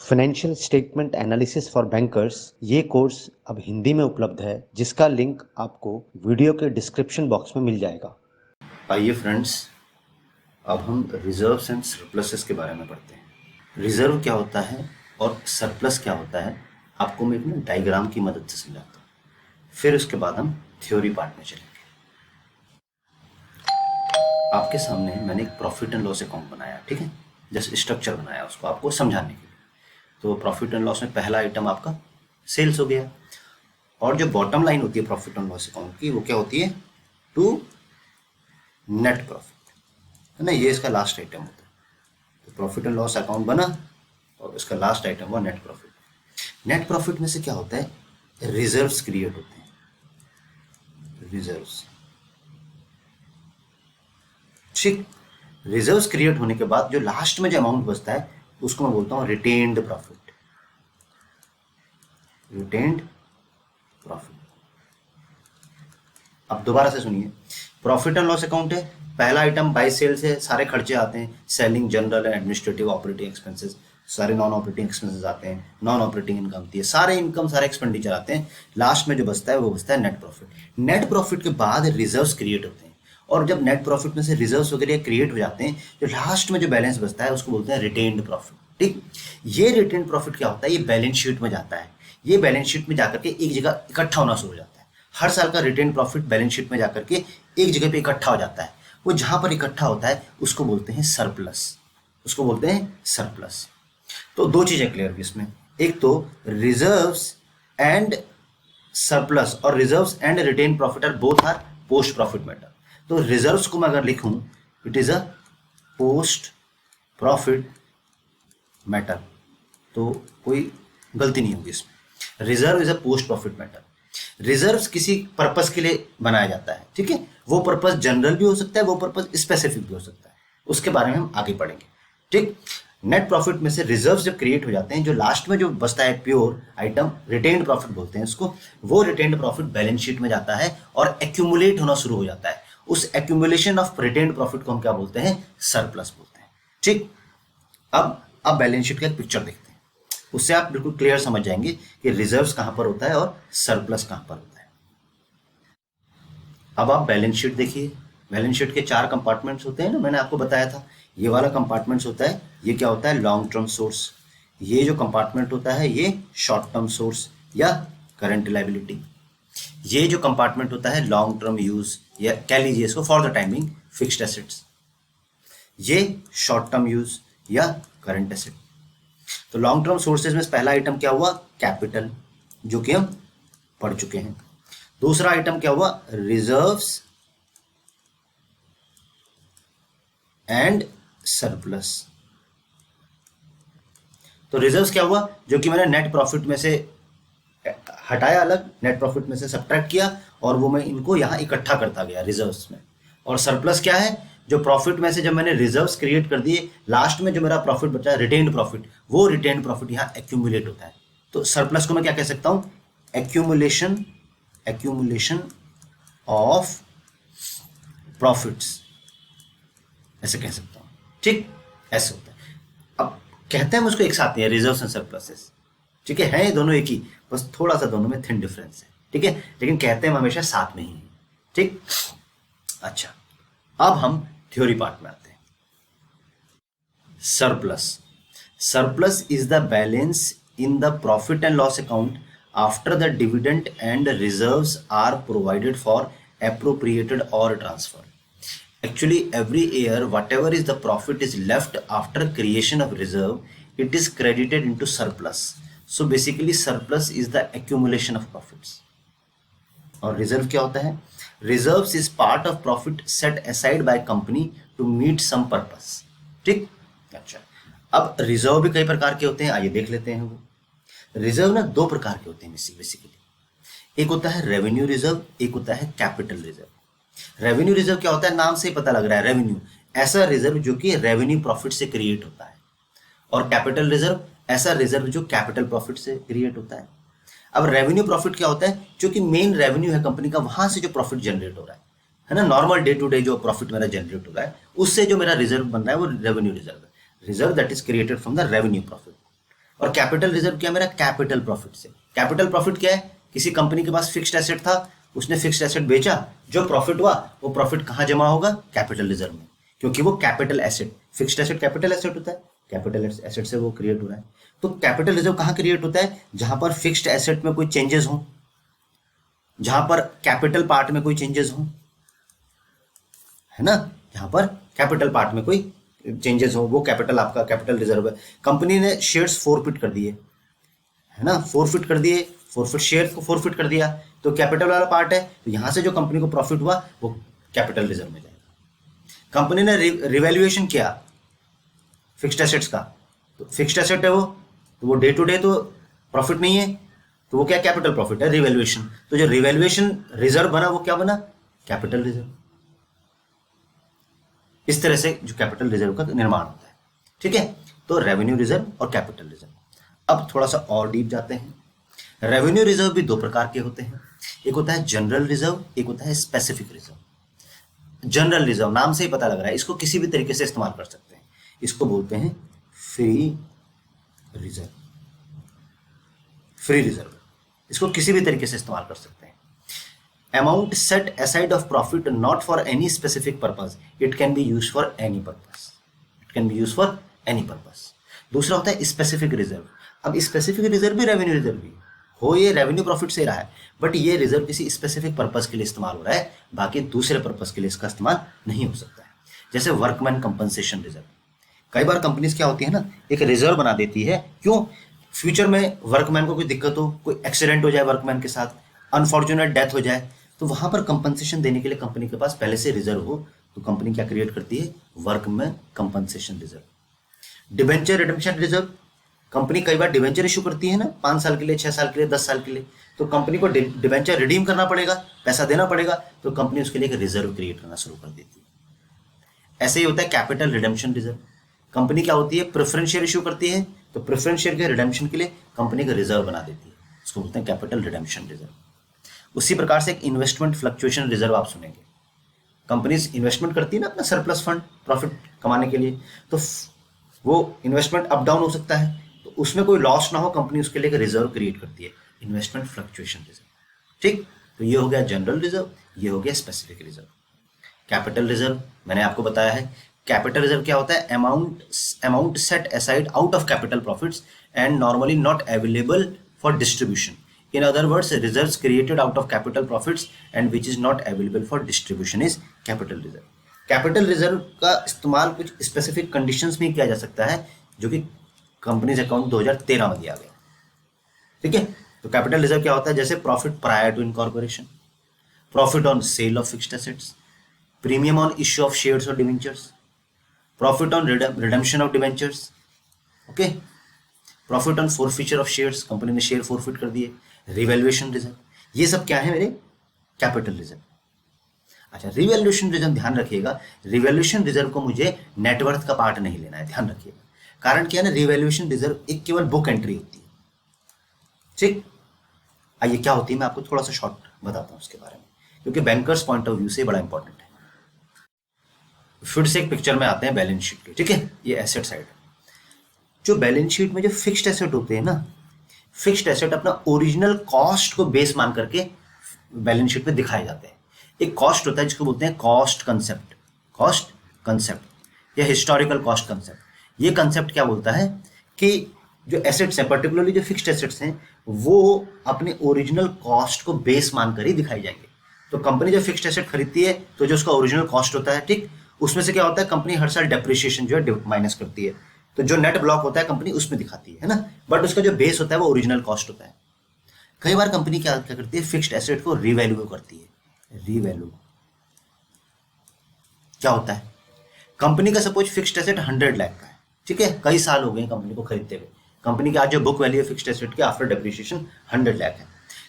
Financial statement analysis for bankers ये course अब हिंदी में उपलब्ध है, जिसका लिंक आपको वीडियो के डिस्क्रिप्शन बॉक्स में मिल जाएगा। आइए फ्रेंड्स, अब हम रिजर्व्स एंड सरप्लसेस के बारे में पढ़ते हैं। रिजर्व क्या होता है और सरप्लस क्या होता है, आपको मैं एक डायग्राम की मदद से समझाता हूँ। फिर उसके बाद हम थ्योरी पार्ट में चलेंगे। आपके सामने मैंने एक प्रॉफिट एंड लॉस अकाउंट बनाया, ठीक है, जैसे स्ट्रक्चर बनाया उसको आपको समझाने के लिए। तो प्रॉफिट एंड लॉस में पहला आइटम आपका सेल्स हो गया, और जो बॉटम लाइन होती है प्रॉफिट एंड लॉस अकाउंट की, वो क्या होती है? टू नेट प्रॉफिट, है ना। ये इसका लास्ट आइटम होता है। तो प्रॉफिट एंड लॉस अकाउंट बना और इसका लास्ट आइटम हुआ नेट प्रॉफिट। नेट प्रॉफिट में से क्या होता है? रिजर्व्स क्रिएट होते हैं, रिजर्व्स, ठीक। रिजर्व्स क्रिएट होने के बाद जो लास्ट में जो अमाउंट बचता है उसको मैं बोलता हूं रिटेन्ड प्रॉफिट, रिटेन्ड प्रॉफिट। अब दोबारा से सुनिए, प्रॉफिट एंड लॉस अकाउंट है, पहला आइटम बाय सेल्स है, सारे खर्चे आते हैं, selling, general and administrative, operating expenses, सारे नॉन ऑपरेटिंग एक्सपेंसेस आते हैं, नॉन ऑपरेटिंग इनकम आती है, सारे इनकम, सारे एक्सपेंडिचर आते हैं। लास्ट में जो बचता है वो बचता है नेट प्रॉफिट। नेट प्रॉफिट के बाद रिजर्व्स क्रिएट होते हैं, और जब नेट प्रॉफिट में से रिजर्व्स वगैरह क्रिएट हो जाते हैं, जो लास्ट में जो बैलेंस बचता है उसको बोलते हैं रिटेन्ड प्रॉफिट, ठीक। ये रिटेन्ड प्रॉफिट क्या होता है? ये बैलेंस शीट में जाता है। ये बैलेंस शीट में जाकर के एक जगह इकट्ठा होना शुरू हो जाता है। हर साल का रिटेन प्रॉफिट बैलेंस शीट में जाकर के एक जगह पे इकट्ठा हो जाता है। वो जहां पर इकट्ठा होता है उसको बोलते हैं सरप्लस, उसको बोलते हैं सरप्लस। तो दो चीजें क्लियर हुई इसमें, एक तो रिजर्व्स एंड सरप्लस और reserves and retain profit are both are post profit matter. तो रिजर्व्स को मैं अगर लिखूं, it is a post profit matter, तो कोई गलती नहीं होगी इसमें। Reserve is a post profit matter. Reserves किसी पर्पस के लिए बनाया जाता है, ठीक है। वो पर्पस जनरल भी हो सकता है, वो पर्पस स्पेसिफिक भी हो सकता है, उसके बारे में हम आगे पढ़ेंगे, ठीक। नेट प्रॉफिट में से रिजर्व्स जब क्रिएट हो जाते हैं, जो लास्ट में जो बचता है प्योर आइटम, रिटेन्ड प्रॉफिट बोलते हैं इसको, वो रिटेन्ड प्रॉफिट बैलेंस शीट में जाता है और एक्यूमुलेट होना शुरू हो जाता है। उस एक्यूमुलेशन ऑफ रिटेन्ड प्रॉफिट को हम क्या बोलते हैं? सरप्लस बोलते हैं, ठीक। अब बैलेंस शीट का एक पिक्चर देखते हैं, उससे आप बिल्कुल क्लियर समझ जाएंगे कि रिजर्व्स कहां पर होता है और सरप्लस कहां पर होता है। अब आप बैलेंस शीट देखिए। बैलेंस शीट के 4 कंपार्टमेंट्स होते हैं ना, मैंने आपको बताया था। ये वाला कंपार्टमेंट्स होता है, ये क्या होता है? Long term source. ये जो कंपार्टमेंट होता है ये शॉर्ट टर्म सोर्स या करंट लायबिलिटी। ये जो कंपार्टमेंट होता है लॉन्ग टर्म यूज, या कह लीजिए इसको for the timing fixed assets. ये शॉर्ट टर्म यूज या करंट एसेट। तो लॉन्ग टर्म सोर्सेज में पहला आइटम क्या हुआ? कैपिटल, जो कि हम पढ़ चुके हैं। दूसरा आइटम क्या हुआ? Reserves and surplus. तो रिजर्व्स क्या हुआ? जो कि मैंने नेट प्रॉफिट में से हटाया अलग, नेट प्रॉफिट में से सब्ट्रैक्ट किया, और वो मैं इनको यहां इकट्ठा करता गया रिजर्व्स में। और सरप्लस क्या है? जो प्रॉफिट में से जब मैंने रिजर्व्स क्रिएट कर दिए, लास्ट में जो मेरा प्रॉफिट बचा है रिटेन्ड प्रॉफिट, वो रिटेन्ड प्रॉफिट यहां एक्यूमुलेट होता है। तो सरप्लस को मैं क्या कह सकता हूं? एक्यूमुलेशन ऑफ प्रॉफिट्स, ऐसे कह सकता हूं, ठीक। ऐसे होता है। अब कहते हैं हम उसको एक साथ ही, रिजर्व्स एंड सरप्लसेस, ठीक है ये दोनों एक ही, बस थोड़ा सा दोनों में थिन डिफरेंस है, ठीक है, लेकिन कहते हैं हम हमेशा साथ में ही, ठीक। अच्छा, अब हम थ्योरी पार्ट में आते हैं। Surplus. Surplus is the balance in the profit and loss account after the dividend and reserves are provided for appropriated or transfer. Actually, every year, whatever is the profit is left after creation of reserve, it is credited into surplus. So basically, surplus is the accumulation of profits. और reserve क्या होता है? Reserves is part of profit set aside by company to meet some purpose, ठीक। अच्छा, अब reserve भी कई प्रकार के होते हैं, आइए देख लेते हैं। वो रिजर्व ना 2 प्रकार के होते हैं बेसिकली। एक होता है रेवेन्यू रिजर्व, एक होता है कैपिटल रिजर्व। रेवेन्यू रिजर्व क्या होता है? नाम से ही पता लग रहा है, रेवेन्यू, ऐसा रिजर्व जो कि रेवेन्यू प्रॉफिट से क्रिएट होता है। और कैपिटल रिजर्व, ऐसा रिजर्व जो कैपिटल प्रॉफिट से क्रिएट होता है। अब रेवेन्यू प्रॉफिट क्या होता है? जो कि मेन रेवेन्यू है कंपनी का, वहां से जो प्रॉफिट जनरेट हो रहा है ना, नॉर्मल डे टू डे जो प्रॉफिट मेरा जनरेट हो रहा है, उससे जो मेरा रिजर्व बन रहा है वो रेवेन्यू रिजर्व है। Reserve that is created from the revenue profit. और कैपिटल रिजर्व क्या है मेरा, कैपिटल प्रॉफिट से। कैपिटल प्रॉफिट क्या है, किसी कंपनी के पास फिक्स्ड एसेट था, उसने फिक्स्ड एसेट बेचा, जो प्रॉफिट हुआ वो प्रॉफिट कहाँ जमा होगा, कैपिटल रिजर्व में, क्योंकि वो capital asset, fixed asset capital asset होता है, कैपिटल एसेट से वो क्रिएट हो रहा है। तो कैपिटल रिजर्व कहाँ क्रिएट होता है, जहां पर फिक्स्ड एसेट में कोई चेंजेस हो, जहां पर कैपिटल पार्ट में कोई चेंजेस हो, है ना, जहां पर कैपिटल पार्ट में कोई चेंजेस हो, वो कैपिटल आपका कैपिटल रिजर्व है। कंपनी ने शेयर्स फोरफिट कर दिए, है ना, फोरफिट कर दिए, फोरफिट शेयर को फोरफिट कर दिया, तो कैपिटल वाला पार्ट है, तो यहां से जो कंपनी को प्रॉफिट हुआ वो कैपिटल रिजर्व में जाएगा। कंपनी ने रिवैल्यूएशन किया फिक्स्ड एसेट्स का, तो फिक्स्ड एसेट है वो, तो वो डे टू डे तो प्रॉफिट नहीं है, तो वो क्या कैपिटल प्रॉफिट है, रिवैल्यूएशन। तो जो रिवैल्यूएशन रिजर्व बना वो क्या बना, कैपिटल रिजर्व। इस तरह से जो कैपिटल रिजर्व का निर्माण होता है, ठीक है। तो रेवेन्यू रिजर्व और कैपिटल रिजर्व। अब थोड़ा सा और डीप जाते हैं। रेवेन्यू रिजर्व भी दो प्रकार के होते हैं, एक होता है जनरल रिजर्व, एक होता है स्पेसिफिक रिजर्व। जनरल रिजर्व नाम से ही पता लग रहा है, इसको किसी भी तरीके से इस्तेमाल कर सकते हैं, इसको बोलते हैं फ्री रिजर्व। फ्री रिजर्व, इसको किसी भी तरीके से इस्तेमाल कर सकते हैं। Amount set aside of profit not for any specific purpose, it can be use for any purpose, it can be use for any purpose. दूसरा होता है स्पेसिफिक रिजर्व। अब स्पेसिफिक रिजर्व भी रेवेन्यू रिजर्व भी हो, ये रेवेन्यू प्रॉफिट से रहा है, बट ये रिजर्व किसी स्पेसिफिक पर्पज के लिए इस्तेमाल हो रहा है, बाकी दूसरे पर्पज के लिए इसका इस्तेमाल नहीं हो सकता है। जैसे वर्कमैन कंपनसेशन रिजर्व। कई बार कंपनीज क्या होती है ना, एक रिजर्व बना देती है, क्यों, फ्यूचर में वर्कमैन को कोई दिक्कत हो, कोई एक्सीडेंट हो जाए वर्कमैन के साथ, अनफॉर्चुनेट डेथ हो जाए, तो वहां पर कंपनसेशन देने के लिए कंपनी के पास पहले से रिजर्व हो, तो कंपनी क्या क्रिएट करती है, workman compensation reserve. Debenture redemption reserve. Company कई बार डिबेंचर इशू करती है ना, 5 साल के लिए, 6 साल के लिए, 10 साल के लिए, तो कंपनी को डिबेंचर रिडीम करना पड़ेगा, पैसा देना पड़ेगा, तो कंपनी उसके लिए एक रिजर्व क्रिएट करना शुरू कर देती है। ऐसे ही होता है कैपिटल रिडेम्पशन रिजर्व। कंपनी क्या होती है, प्रेफरेंस शेयर इशू करती है, तो प्रेफरेंस शेयर के रिडेम्पशन के लिए कंपनी का रिजर्व बना देती है, इसको बोलते हैं कैपिटल रिडेम्पशन रिजर्व। उसी प्रकार से एक इन्वेस्टमेंट फ्लक्चुएशन रिजर्व आप सुनेंगे। कंपनीज इन्वेस्टमेंट करती है ना अपना सरप्लस फंड प्रॉफिट कमाने के लिए, तो वो इन्वेस्टमेंट अप डाउन हो सकता है, तो उसमें कोई लॉस ना हो, कंपनी उसके लिए एक रिजर्व क्रिएट करती है, इन्वेस्टमेंट फ्लक्चुएशन रिजर्व। ठीक, तो ये हो गया जनरल रिजर्व, ये हो गया स्पेसिफिक रिजर्व। कैपिटल रिजर्व मैंने आपको बताया है। कैपिटल रिजर्व क्या होता है, amount set aside out of capital profits and normally not available for distribution. In other words, reserves created out of capital profits and which is not available for distribution is capital reserve. Capital reserve का इस्तेमाल कुछ specific conditions में किया जा सकता है, जो कि कंपनीज अकाउंट 2013 में दिया गया, ठीक है। तो कैपिटल रिजर्व क्या होता है, जैसे profit prior to incorporation, profit on sale of fixed assets, premium on issue of shares और debentures, profit on redemption of debentures, okay, profit on forfeiture of shares, company ने शेयर फोरफिट कर दिए, revaluation reserve, ये सब क्या है मेरे capital reserve. अच्छा, रिवैल्यूएशन रिजर्व ध्यान रखिएगा, रिवैल्यूएशन रिजर्व को मुझे नेटवर्थ का पार्ट नहीं लेना है, ध्यान रखिएगा। कारण क्या है ना, रिवैल्यूएशन रिजर्व एक केवल बुक एंट्री होती है, ठीक। आइए क्या होती है, मैं आपको थोड़ा सा शॉर्ट बताता हूं उसके बारे में, क्योंकि बैंकर्स पॉइंट ऑफ व्यू से बड़ा इंपॉर्टेंट है। फिर से एक पिक्चर में आते हैं बैलेंस शीट के, ठीक है, ये एसेट साइड। जो बैलेंस शीट में जो फिक्स्ड एसेट होते हैं ना, फिक्स्ड एसेट अपना ओरिजिनल कॉस्ट को बेस मान करके बैलेंस शीट में दिखाए जाते हैं। एक कॉस्ट होता है जिसको बोलते हैं कॉस्ट कंसेप्ट, कॉस्ट कंसेप्ट या हिस्टोरिकल कॉस्ट कंसेप्ट। ये कंसेप्ट क्या बोलता है कि जो एसेट्स हैं, पर्टिकुलरली जो फिक्स्ड एसेट्स हैं, वो अपने ओरिजिनल कॉस्ट को बेस मान कर ही दिखाई जाएंगे। तो कंपनी जब फिक्स्ड एसेट खरीदती है, तो जो उसका ओरिजिनल कॉस्ट होता है, ठीक, उसमें से क्या होता है, कंपनी हर साल डेप्रिसिएशन जो है माइनस करती है, तो जो नेट ब्लॉक होता है कंपनी उसमें दिखाती है ना, बट उसका जो बेस होता है वो ओरिजिनल कॉस्ट होता है। कई बार कंपनी क्या करती है, फिक्स्ड एसेट को रिवैल्यू करती है। रिवैल्यू क्या होता है, कंपनी का सपोज फिक्स्ड एसेट 100 लाख का है, ठीक है, कई साल हो गए कंपनी को खरीदते हुए, कंपनी की आज जो बुक वैल्यू है फिक्स्ड एसेट की आफ्टर डेप्रिसिएशन 100 लाख है।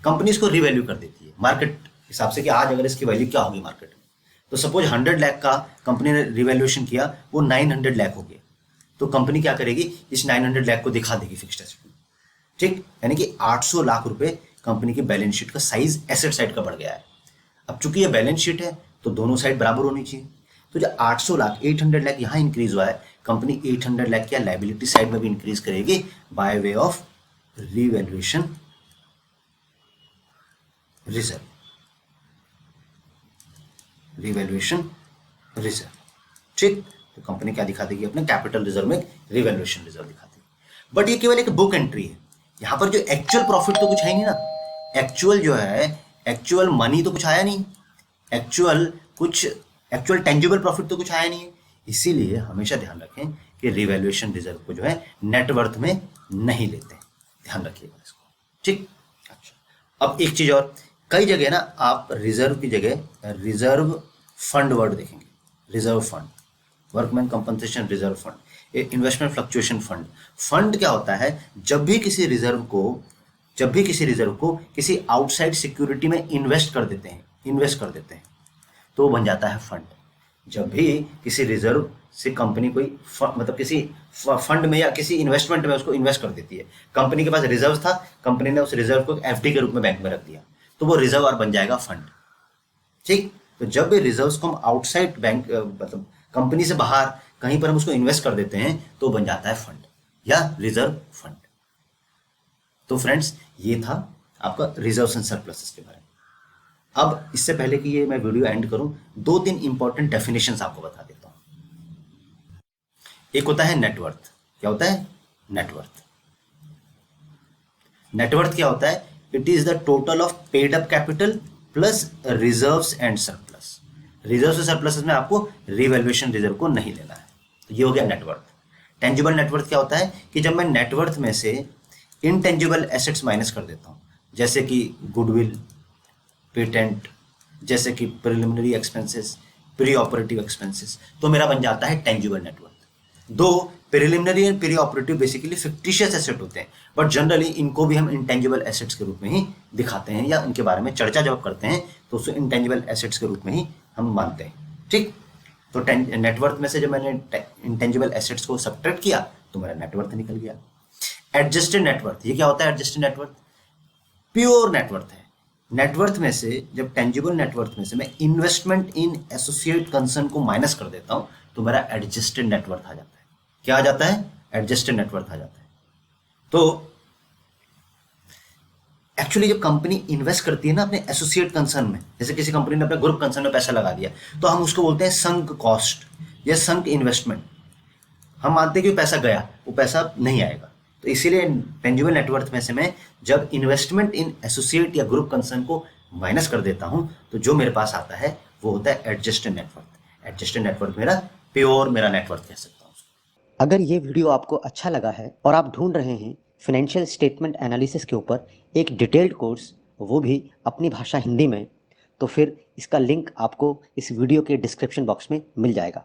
कंपनी इसको रिवैल्यू कर देती है मार्केट हिसाब से कि आज अगर इसकी वैल्यू क्या होगी मार्केट में, तो सपोज 100 लाख का कंपनी ने रिवैल्यूएशन किया, वो 900 लाख हो गया, तो कंपनी क्या करेगी, इस 900 लाख को दिखा देगी फिक्स्ड एसेट में, ठीक, यानी कि 800 लाख रुपए कंपनी की बैलेंस शीट का साइज एसेट साइड का बढ़ गया है। अब चूंकि ये बैलेंस शीट है तो दोनों साइड बराबर होनी चाहिए, तो जो 800 लाख 800 लाख यहाँ इंक्रीज हुआ है, कंपनी 800 लाख की लाइबिलिटी साइड में भी इंक्रीज करेगी by way of revaluation reserve, revaluation reserve. ठीक, तो कंपनी क्या दिखा देगी अपने कैपिटल रिजर्व में रीवैल्यूएशन रिजर्व दिखा देगी। बट ये केवल एक बुक एंट्री है, यहां पर जो एक्चुअल प्रॉफिट तो कुछ है नहीं ना, एक्चुअल जो है एक्चुअल मनी तो कुछ आया नहीं, एक्चुअल टेंजिबल प्रॉफिट तो कुछ आया नहीं है। इसीलिए हमेशा ध्यान रखें कि रिवैल्यूएशन रिजर्व को जो है नेटवर्थ में नहीं लेते, ध्यान रखिएगा इसको। ठीक, अच्छा, अब एक चीज और, कई जगह ना आप रिजर्व की जगह रिजर्व फंड वर्ड देखेंगे, reserve fund, workman compensation reserve fund, investment fluctuation fund. Fund क्या होता है, जब भी किसी रिजर्व को किसी आउटसाइड सिक्योरिटी में इन्वेस्ट कर देते हैं तो बन जाता है फंड। जब भी किसी रिजर्व से कंपनी कोई मतलब किसी फंड में या किसी इन्वेस्टमेंट में उसको इन्वेस्ट कर देती है, कंपनी के पास रिजर्व था, कंपनी ने उस रिजर्व को एफडी के रूप में बैंक में रख दिया, तो वो रिजर्व और बन जाएगा फंड। ठीक, तो जब भी रिजर्व्स को हम आउटसाइड बैंक मतलब कंपनी से बाहर कहीं पर हम उसको इन्वेस्ट कर देते हैं तो बन जाता है फंड या रिजर्व फंड। तो फ्रेंड्स, ये था आपका रिजर्व्स एंड सरप्लसेस के बारे में। अब इससे पहले कि ये मैं वीडियो एंड करूं, 2-3 इंपॉर्टेंट डेफिनेशंस आपको बता देता हूं। एक होता है नेटवर्थ। क्या होता है नेटवर्थ? नेटवर्थ क्या होता है? It is the total of paid up capital plus reserves and surplus. Reserves और सरप्लस में आपको रिवैल्यूएशन रिजर्व को नहीं लेना है। तो ये हो गया नेटवर्थ। टेंजिबल नेटवर्थ क्या होता है कि जब मैं नेटवर्थ में से इनटेंजिबल एसेट्स माइनस कर देता हूं, जैसे कि गुडविल, पेटेंट, जैसे कि preliminary expenses, pre operative expenses, तो मेरा बन जाता है टेंजिबल नेटवर्थ। दो preliminary and pre operative basically fictitious asset होते हैं, बट जनरली इनको भी हम इंटेंजिबल एसेट्स के रूप में ही दिखाते हैं, या इनके बारे में चर्चा जब करते हैं तो उसको इंटेंजिबल एसेट्स के रूप में ही हम मानते हैं। ठीक, तो नेटवर्थ में से जब मैंने इंटेंजिबल एसेट्स को सब्ट्रैक्ट किया तो मेरा नेटवर्थ निकल गया। एडजस्टेड नेटवर्थ, ये क्या होता है एडजस्टेड नेटवर्थ? प्योर नेटवर्थ है। नेटवर्थ में से जब टेंजिबल नेटवर्थ में से मैं इन्वेस्टमेंट इन एसोसिएट कंसर्न को माइनस कर देता हूं तो मेरा एडजस्टेड नेटवर्थ आ जाता है। क्या आ जाता है? एडजस्टेड नेटवर्थ आ जाता है। तो एक्चुअली जब कंपनी इन्वेस्ट करती है ना अपने एसोसिएट कंसर्न में, जैसे किसी कंपनी ने अपने ग्रुप कंसर्न में पैसा लगा दिया, तो हम उसको बोलते हैं संक कॉस्ट या संक इन्वेस्टमेंट। हम मानते हैं कि पैसा गया, वो पैसा नहीं आएगा। तो इसीलिए टेंजिबल नेटवर्थ में से मैं जब इन्वेस्टमेंट इन एसोसिएट या ग्रुप कंसर्न को माइनस कर देता हूं तो जो मेरे पास आता है वो होता है एडजस्टेड नेटवर्थ। एडजस्टेड नेटवर्थ मेरा प्योर मेरा नेटवर्थ कह सकता हूं। अगर ये वीडियो आपको अच्छा लगा है और आप ढूंढ रहे हैं फाइनेंशियल स्टेटमेंट एनालिसिस के ऊपर एक डिटेल्ड कोर्स, वो भी अपनी भाषा हिंदी में, तो फिर इसका लिंक आपको इस वीडियो के डिस्क्रिप्शन बॉक्स में मिल जाएगा।